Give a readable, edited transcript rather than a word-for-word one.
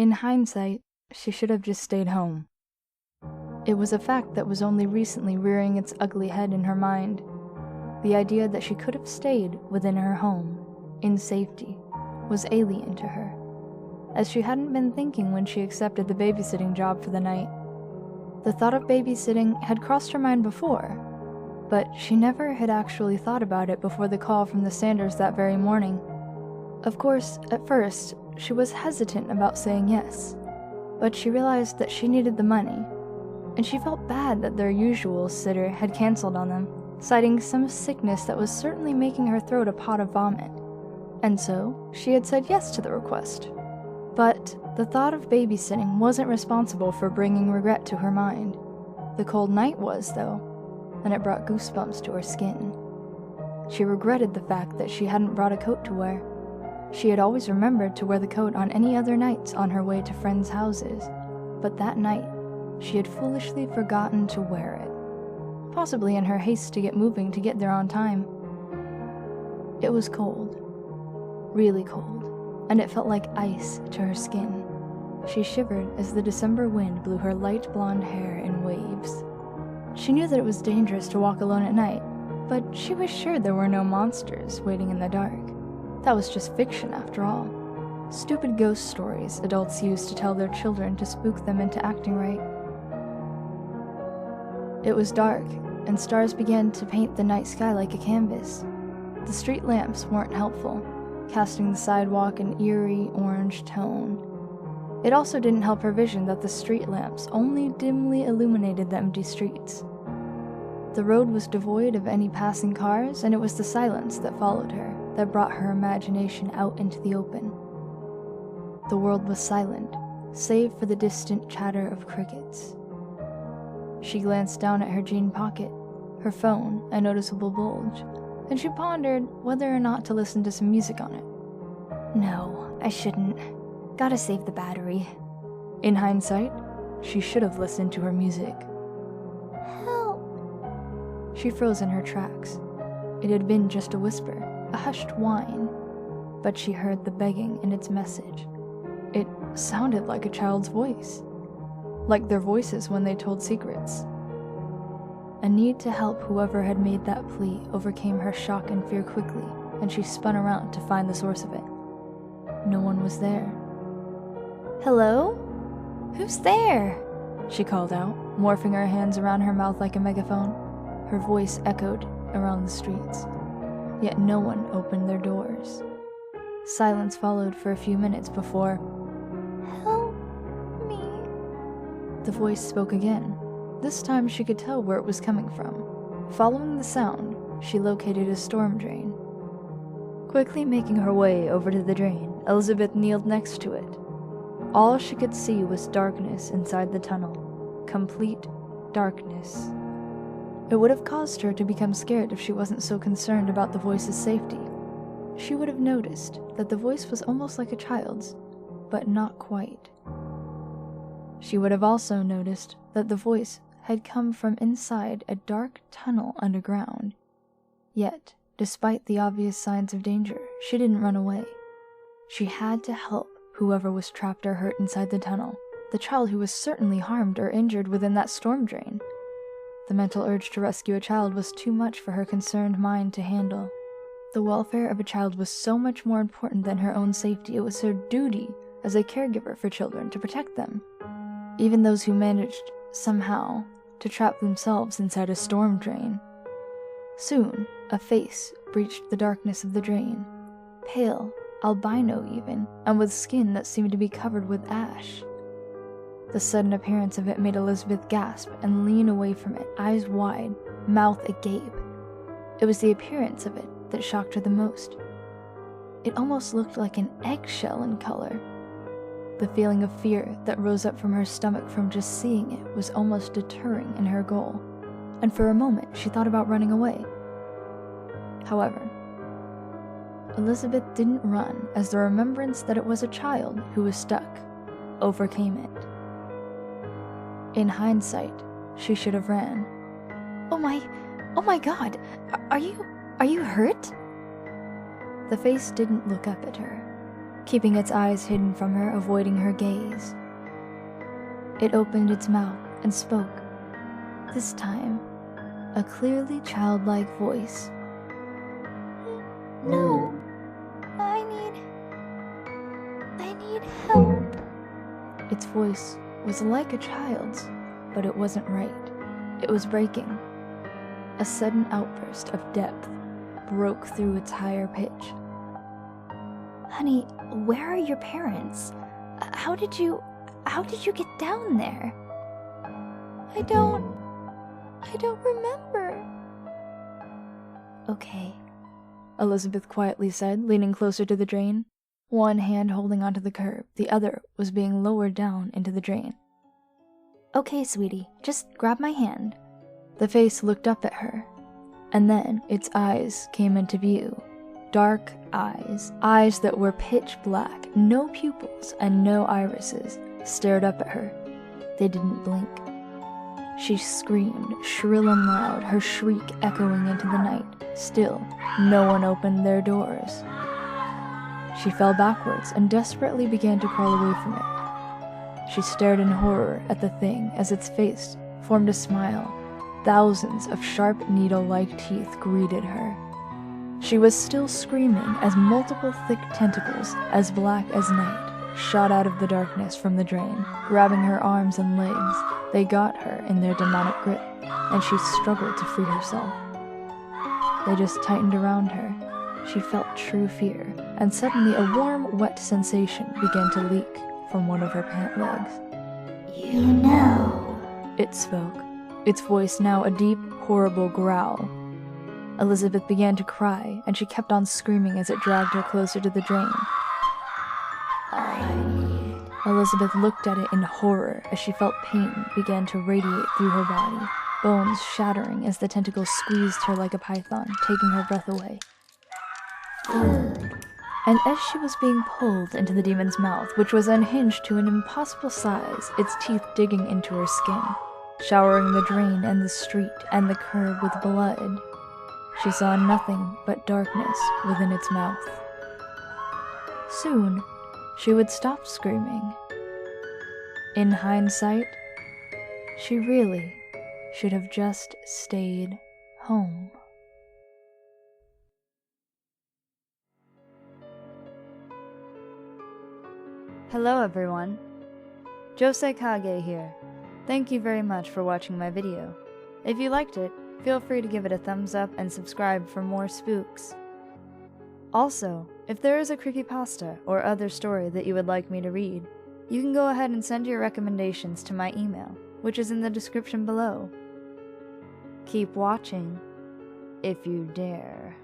In hindsight, she should have just stayed home. It was a fact that was only recently rearing its ugly head in her mind. The idea that she could have stayed within her home, in safety, was alien to her, as she hadn't been thinking when she accepted the babysitting job for the night. The thought of babysitting had crossed her mind before, but she never had actually thought about it before the call from the Sanders that very morning. Of course, at first, she was hesitant about saying yes, but she realized that she needed the money, and she felt bad that their usual sitter had canceled on them, citing some sickness that was certainly making her throat a pot of vomit. And so, she had said yes to the request. But the thought of babysitting wasn't responsible for bringing regret to her mind. The cold night was, though, and it brought goosebumps to her skin. She regretted the fact that she hadn't brought a coat to wear. She had always remembered to wear the coat on any other nights on her way to friends' houses, but that night, she had foolishly forgotten to wear it, possibly in her haste to get moving to get there on time. It was cold, really cold, and it felt like ice to her skin. She shivered as the December wind blew her light blonde hair in waves. She knew that it was dangerous to walk alone at night, but she was sure there were no monsters waiting in the dark. That was just fiction after all. Stupid ghost stories adults used to tell their children to spook them into acting right. It was dark, and stars began to paint the night sky like a canvas. The street lamps weren't helpful, casting the sidewalk an eerie orange tone. It also didn't help her vision that the street lamps only dimly illuminated the empty streets. The road was devoid of any passing cars, and it was the silence that followed her that brought her imagination out into the open. The world was silent, save for the distant chatter of crickets. She glanced down at her jean pocket, her phone a noticeable bulge, and she pondered whether or not to listen to some music on it. No, I shouldn't. Gotta save the battery. In hindsight, she should have listened to her music. Help! She froze in her tracks. It had been just a whisper, a hushed whine, but she heard the begging in its message. It sounded like a child's voice, like their voices when they told secrets. A need to help whoever had made that plea overcame her shock and fear quickly, and she spun around to find the source of it. No one was there. Hello? Who's there? She called out, morphing her hands around her mouth like a megaphone. Her voice echoed around the streets, yet no one opened their doors. Silence followed for a few minutes before, "Help me." The voice spoke again. This time she could tell where it was coming from. Following the sound, she located a storm drain. Quickly making her way over to the drain, Elizabeth kneeled next to it. All she could see was darkness inside the tunnel. Complete darkness. It would have caused her to become scared if she wasn't so concerned about the voice's safety. She would have noticed that the voice was almost like a child's, but not quite. She would have also noticed that the voice had come from inside a dark tunnel underground. Yet, despite the obvious signs of danger, she didn't run away. She had to help whoever was trapped or hurt inside the tunnel, the child who was certainly harmed or injured within that storm drain. The mental urge to rescue a child was too much for her concerned mind to handle. The welfare of a child was so much more important than her own safety. It was her duty as a caregiver for children to protect them, even those who managed, somehow, to trap themselves inside a storm drain. Soon, a face breached the darkness of the drain, pale, albino even, and with skin that seemed to be covered with ash. The sudden appearance of it made Elizabeth gasp and lean away from it, eyes wide, mouth agape. It was the appearance of it that shocked her the most. It almost looked like an eggshell in color. The feeling of fear that rose up from her stomach from just seeing it was almost deterring in her goal, and for a moment she thought about running away. However, Elizabeth didn't run, as the remembrance that it was a child who was stuck overcame it. In hindsight, she should have ran. Oh my God, are you hurt? The face didn't look up at her. keeping its eyes hidden from her, avoiding her gaze. It opened its mouth and spoke, this time a clearly childlike voice. No, I need help. Its voice was like a child's, but it wasn't right. It was breaking. A sudden outburst of depth broke through its higher pitch. Honey, where are your parents? How did you get down there? I don't remember. Okay, Elizabeth quietly said, leaning closer to the drain. One hand holding onto the curb, the other was being lowered down into the drain. Okay, sweetie, just grab my hand. The face looked up at her, and then its eyes came into view. Dark eyes, eyes that were pitch black, no pupils and no irises, stared up at her. They didn't blink. She screamed, shrill and loud, her shriek echoing into the night. Still, no one opened their doors. She fell backwards and desperately began to crawl away from it. She stared in horror at the thing as its face formed a smile. Thousands of sharp needle-like teeth greeted her. She was still screaming as multiple thick tentacles, as black as night, shot out of the darkness from the drain, grabbing her arms and legs. They got her in their demonic grip, and she struggled to free herself. They just tightened around her. She felt true fear, and suddenly a warm, wet sensation began to leak from one of her pant legs. You know, It spoke, its voice now a deep, horrible growl. Elizabeth began to cry, and she kept on screaming as it dragged her closer to the drain. Elizabeth looked at it in horror as she felt pain began to radiate through her body, bones shattering as the tentacles squeezed her like a python, taking her breath away. And as she was being pulled into the demon's mouth, which was unhinged to an impossible size, its teeth digging into her skin, showering the drain and the street and the curb with blood, she saw nothing but darkness within its mouth. Soon, she would stop screaming. In hindsight, she really should have just stayed home. Hello everyone, Josei Kage here. Thank you very much for watching my video. If you liked it, feel free to give it a thumbs up and subscribe for more spooks. Also, if there is a creepypasta or other story that you would like me to read, you can go ahead and send your recommendations to my email, which is in the description below. Keep watching, if you dare.